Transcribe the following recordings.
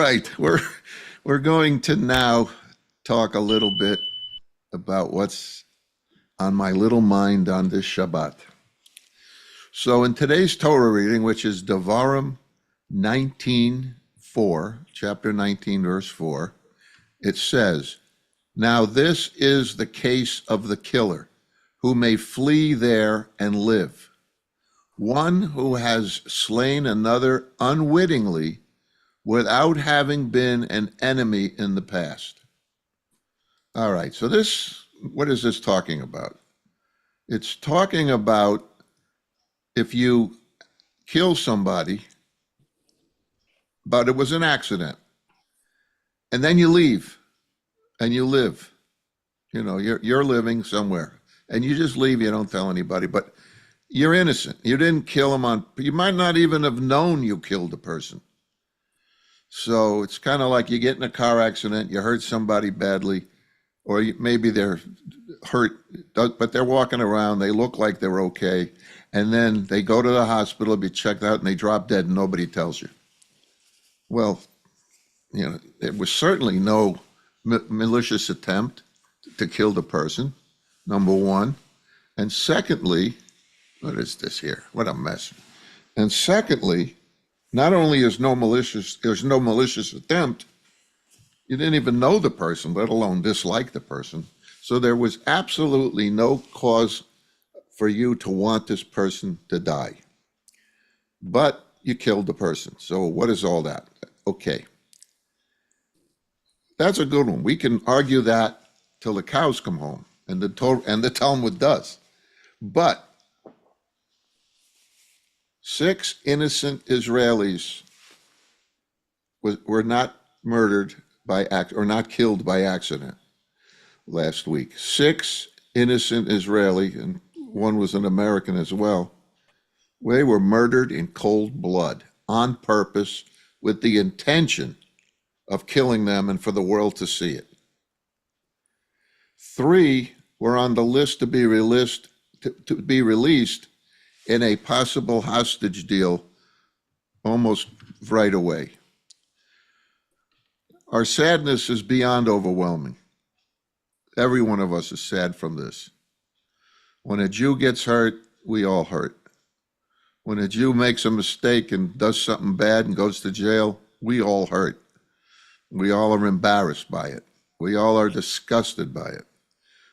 right, we're going to now talk a little bit about what's on my little mind on this Shabbat. So in today's Torah reading, which is Devarim 19:4, chapter 19, verse 4, it says, "Now this is the case of the killer, who may flee there and live. One who has slain another unwittingly without having been an enemy in the past." All right, so what is this talking about? It's talking about if you kill somebody, but it was an accident, and then you leave and you live. You know, you're living somewhere and you just leave, you don't tell anybody, but you're innocent. You didn't kill him you might not even have known you killed the person. So it's kind of like you get in a car accident, you hurt somebody badly, or maybe they're hurt, but they're walking around, they look like they're okay, and then they go to the hospital, be checked out, and they drop dead, and nobody tells you. Well, you know, it was certainly no malicious attempt to kill the person, number one. And secondly, what is this here? What a mess. And secondly, not only there's no malicious attempt, you didn't even know the person, let alone dislike the person. So there was absolutely no cause for you to want this person to die. But you killed the person. So what is all that? Okay. That's a good one. We can argue that till the cows come home, and the Talmud does. But 6 innocent Israelis were not murdered or not killed by accident last week. 6 innocent Israeli, and one was an American as well. They were murdered in cold blood, on purpose, with the intention of killing them and for the world to see it. 3 were on the list to be released in a possible hostage deal almost right away. Our sadness is beyond overwhelming. Every one of us is sad from this. When a Jew gets hurt, we all hurt. When a Jew makes a mistake and does something bad and goes to jail, we all hurt. We all are embarrassed by it. We all are disgusted by it.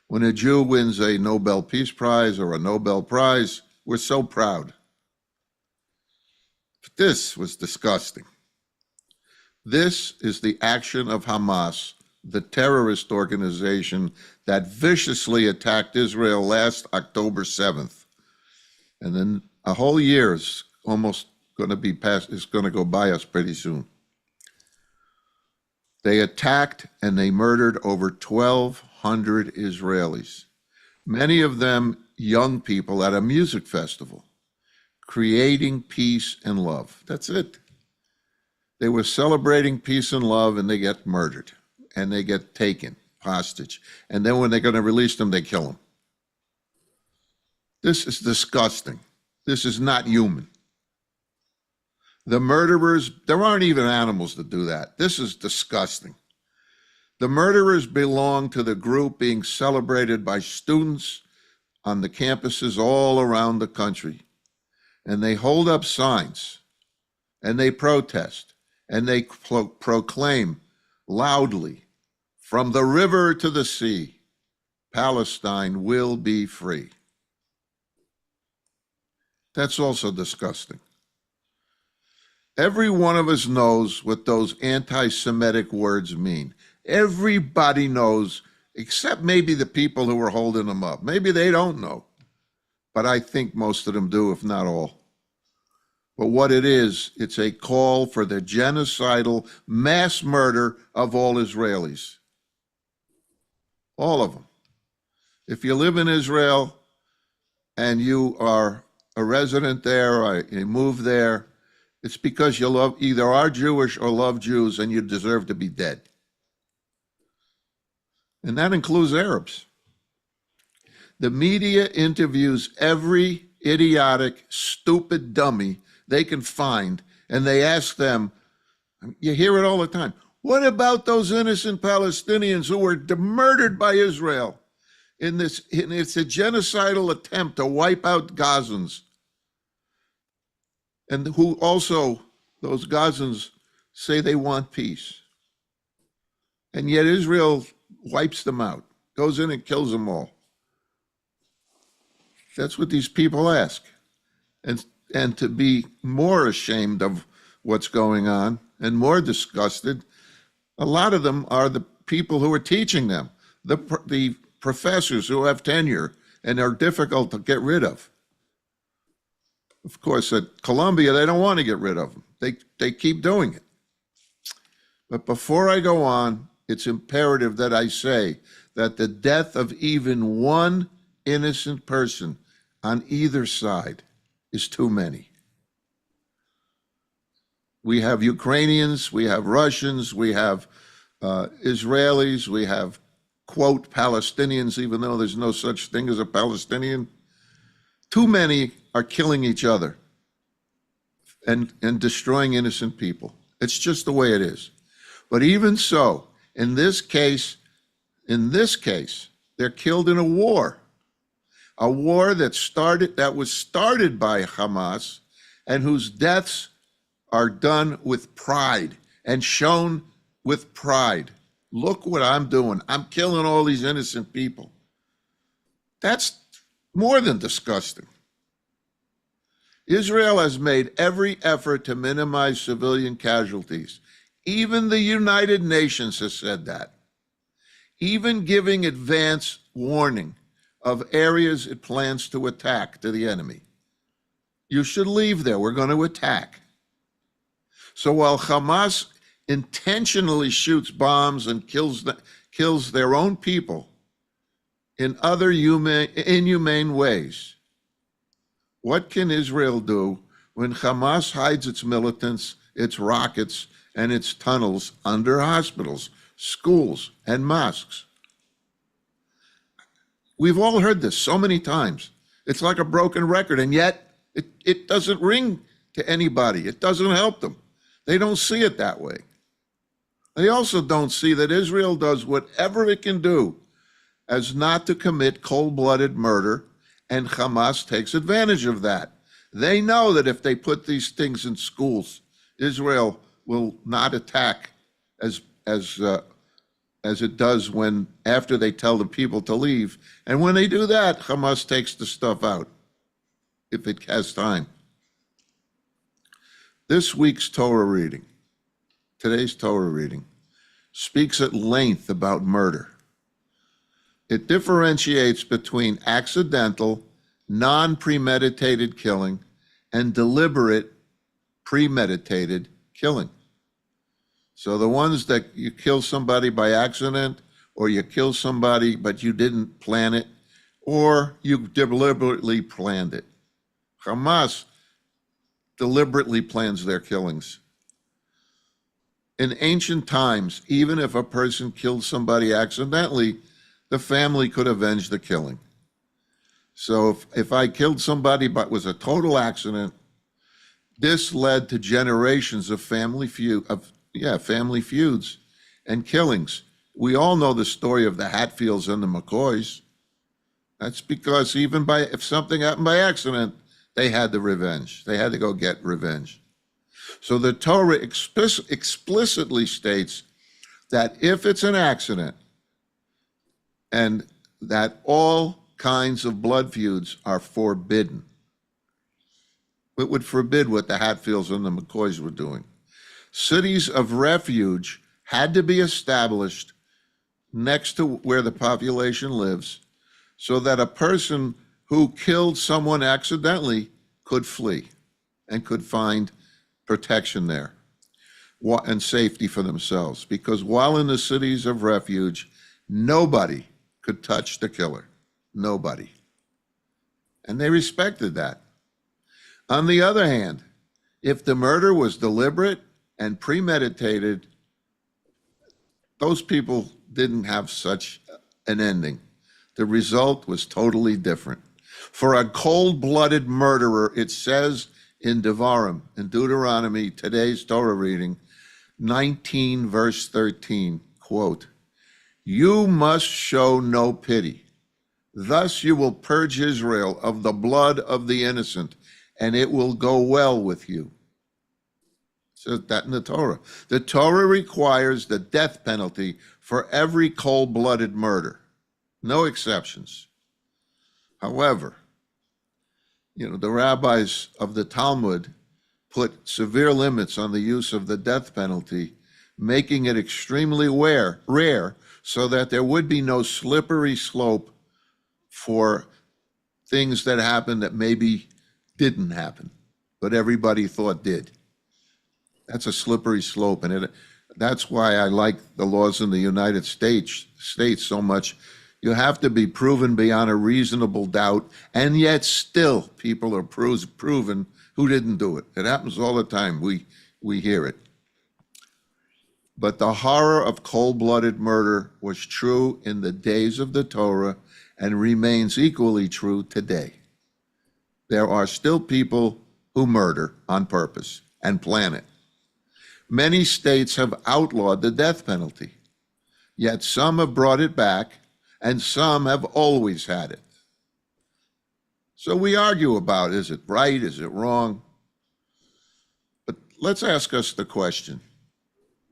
When a Jew wins a Nobel Peace Prize or a Nobel Prize, we're so proud. But this was disgusting. This is the action of Hamas, the terrorist organization that viciously attacked Israel last October 7th. And then a whole year is almost going to be past, is going to go by us pretty soon. They attacked and they murdered over 1,200 Israelis, many of them young people at a music festival, creating peace and love. That's it. They were celebrating peace and love, and they get murdered, and they get taken hostage. And then when they're going to release them, they kill them. This is disgusting. This is not human. The murderers, there aren't even animals that do that. This is disgusting. The murderers belong to the group being celebrated by students on the campuses all around the country. And they hold up signs, and they protest, and they proclaim loudly, "From the river to the sea, Palestine will be free." That's also disgusting. Every one of us knows what those anti-Semitic words mean. Everybody knows, except maybe the people who are holding them up. Maybe they don't know, but I think most of them do, if not all. But what it is, it's a call for the genocidal mass murder of all Israelis. All of them. If you live in Israel and you are a resident there or you move there, it's because you either are Jewish or love Jews, and you deserve to be dead. And that includes Arabs. The media interviews every idiotic, stupid dummy they can find, and they ask them, You hear it all the time. What about those innocent Palestinians who were murdered by Israel in this? It's a genocidal attempt to wipe out Gazans, and who also, those Gazans, say they want peace. And yet Israel wipes them out, goes in and kills them all. That's what these people ask. And to be more ashamed of what's going on and more disgusted, a lot of them are the people who are teaching them, the professors who have tenure and are difficult to get rid of. Of course, at Columbia, they don't want to get rid of them. They keep doing it. But before I go on, it's imperative that I say that the death of even one innocent person on either side is too many. We have Ukrainians, we have Russians, we have Israelis, we have, quote, Palestinians, even though there's no such thing as a Palestinian. Too many are killing each other and destroying innocent people. It's just the way it is. But even so, in this case, they're killed in a war that was started by Hamas, and whose deaths are done with pride and shown with pride. Look what I'm doing. I'm killing all these innocent people. That's more than disgusting. Israel has made every effort to minimize civilian casualties. Even the United Nations has said that. Even giving advance warning of areas it plans to attack to the enemy. You should leave there. We're going to attack. So while Hamas intentionally shoots bombs and kills their own people in other inhumane ways, what can Israel do when Hamas hides its militants, its rockets, and its tunnels under hospitals, schools, and mosques? We've all heard this so many times. It's like a broken record, and yet it doesn't ring to anybody. It doesn't help them. They don't see it that way. They also don't see that Israel does whatever it can do as not to commit cold-blooded murder, and Hamas takes advantage of that. They know that if they put these things in schools, Israel will not attack as it does when after they tell the people to leave. And when they do that, Hamas takes the stuff out if it has time. This week's Torah reading, today's Torah reading, speaks at length about murder. It differentiates between accidental, non-premeditated killing and deliberate, premeditated killing. So the ones that you kill somebody by accident, or you kill somebody but you didn't plan it, or you deliberately planned it. Hamas deliberately plans their killings. In ancient times, even if a person killed somebody accidentally, the family could avenge the killing. So if I killed somebody but it was a total accident, this led to generations of family feuds and killings. We all know the story of the Hatfields and the McCoys. That's because if something happened by accident, they had the revenge. They had to go get revenge. So the Torah explicitly states that if it's an accident, and that all kinds of blood feuds are forbidden. It would forbid what the Hatfields and the McCoys were doing. Cities of refuge had to be established next to where the population lives so that a person who killed someone accidentally could flee and could find protection there and safety for themselves. Because while in the cities of refuge, nobody could touch the killer. Nobody. And they respected that. On the other hand, if the murder was deliberate and premeditated, those people didn't have such an ending. The result was totally different. For a cold-blooded murderer, it says in Devarim, in Deuteronomy, today's Torah reading, 19, verse 13, quote, "You must show no pity. Thus you will purge Israel of the blood of the innocent, and it will go well with you." It says that in the Torah. The Torah requires the death penalty for every cold-blooded murder. No exceptions. However, the rabbis of the Talmud put severe limits on the use of the death penalty, making it extremely rare so that there would be no slippery slope for things that happened that maybe didn't happen, but everybody thought did. That's a slippery slope, and that's why I like the laws in the United States so much. You have to be proven beyond a reasonable doubt, and yet still people are proven who didn't do it. It happens all the time. We hear it. But the horror of cold-blooded murder was true in the days of the Torah and remains equally true today. There are still people who murder on purpose and plan it. Many states have outlawed the death penalty, yet some have brought it back and some have always had it. So we argue about, is it right, is it wrong? But let's ask us the question,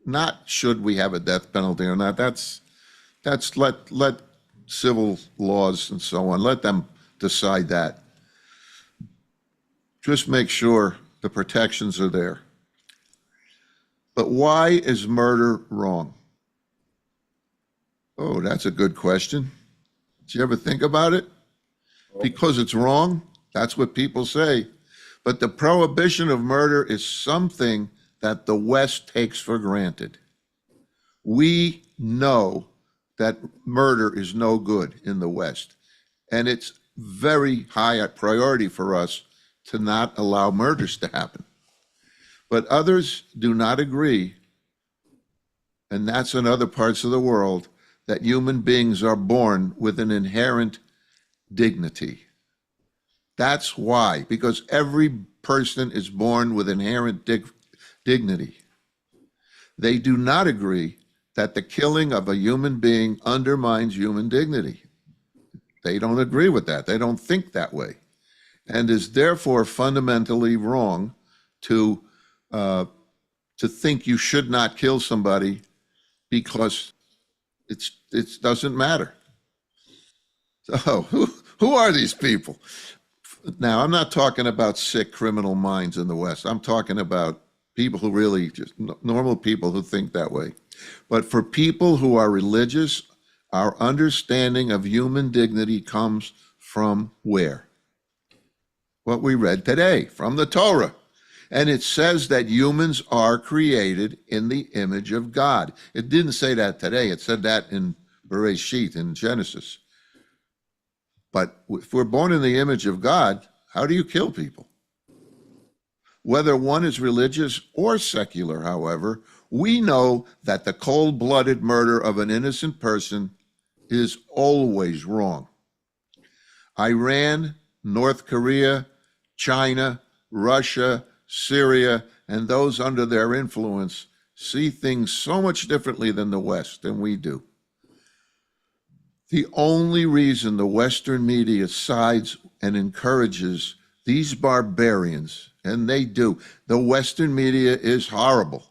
not should we have a death penalty or not. That's let civil laws and so on, let them decide that. Just make sure the protections are there. But why is murder wrong? Oh, that's a good question. Did you ever think about it? Because it's wrong? That's what people say. But the prohibition of murder is something that the West takes for granted. We know that murder is no good in the West, and it's very high a priority for us to not allow murders to happen. But others do not agree, and that's in other parts of the world, that human beings are born with an inherent dignity. That's why, because every person is born with inherent dignity. They do not agree that the killing of a human being undermines human dignity. They don't agree with that. They don't think that way, and is therefore fundamentally wrong to think you should not kill somebody because it doesn't matter. So who are these people? Now, I'm not talking about sick criminal minds in the West. I'm talking about people who really just normal people who think that way. But for people who are religious, our understanding of human dignity comes from where? What we read today, from the Torah. And it says that humans are created in the image of God. It didn't say that today. It said that in Bereshit, in Genesis. But if we're born in the image of God, how do you kill people? Whether one is religious or secular, however, we know that the cold-blooded murder of an innocent person is always wrong. Iran, North Korea, China, Russia, Syria, and those under their influence see things so much differently than the West, than we do. The only reason the Western media sides and encourages these barbarians, and they do, the Western media is horrible.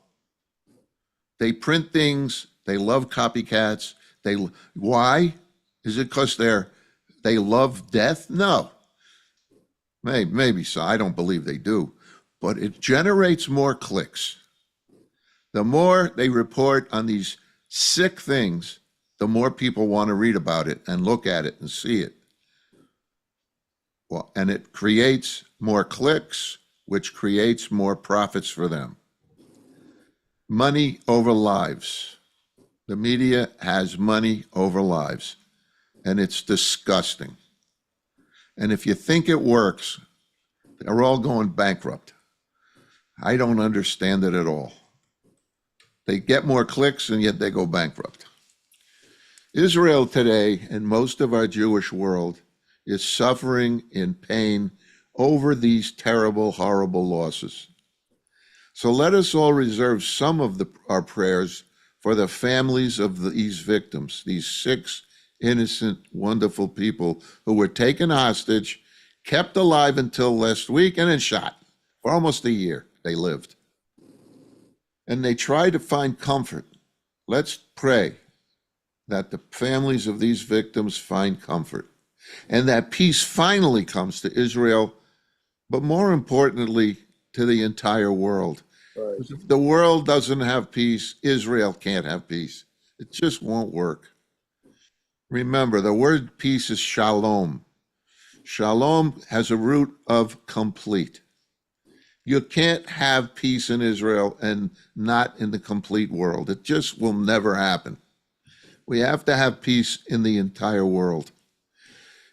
They print things, they love copycats. Why? Is it because they love death? No. Maybe so. I don't believe they do. But it generates more clicks. The more they report on these sick things, the more people want to read about it and look at it and see it. Well, and it creates more clicks, which creates more profits for them. Money over lives. The media has money over lives, and it's disgusting. And if you think it works, they're all going bankrupt. I don't understand it at all. They get more clicks, and yet they go bankrupt. Israel today, and most of our Jewish world, is suffering in pain over these terrible, horrible losses. So let us all reserve some of our prayers for the families of these victims, these 6 innocent, wonderful people who were taken hostage, kept alive until last week, and then shot. For almost a year, they lived. And they tried to find comfort. Let's pray that the families of these victims find comfort and that peace finally comes to Israel, but more importantly, to the entire world. Right. Because if the world doesn't have peace, Israel can't have peace. It just won't work. Remember, the word peace is shalom. Shalom has a root of complete. You can't have peace in Israel and not in the complete world. It just will never happen. We have to have peace in the entire world.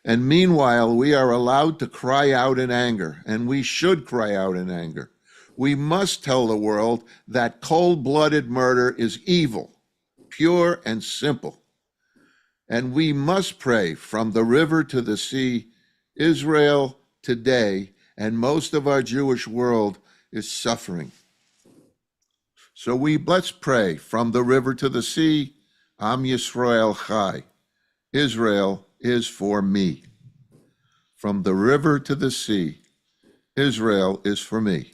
And meanwhile, we are allowed to cry out in anger, and we should cry out in anger. We must tell the world that cold-blooded murder is evil, pure and simple. And we must pray from the river to the sea. Israel today and most of our Jewish world is suffering. So let's pray from the river to the sea. Am Yisrael Chai. Israel is for me. From the river to the sea, Israel is for me.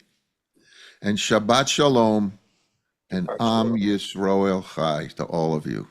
And Shabbat Shalom and Am Yisrael Chai to all of you.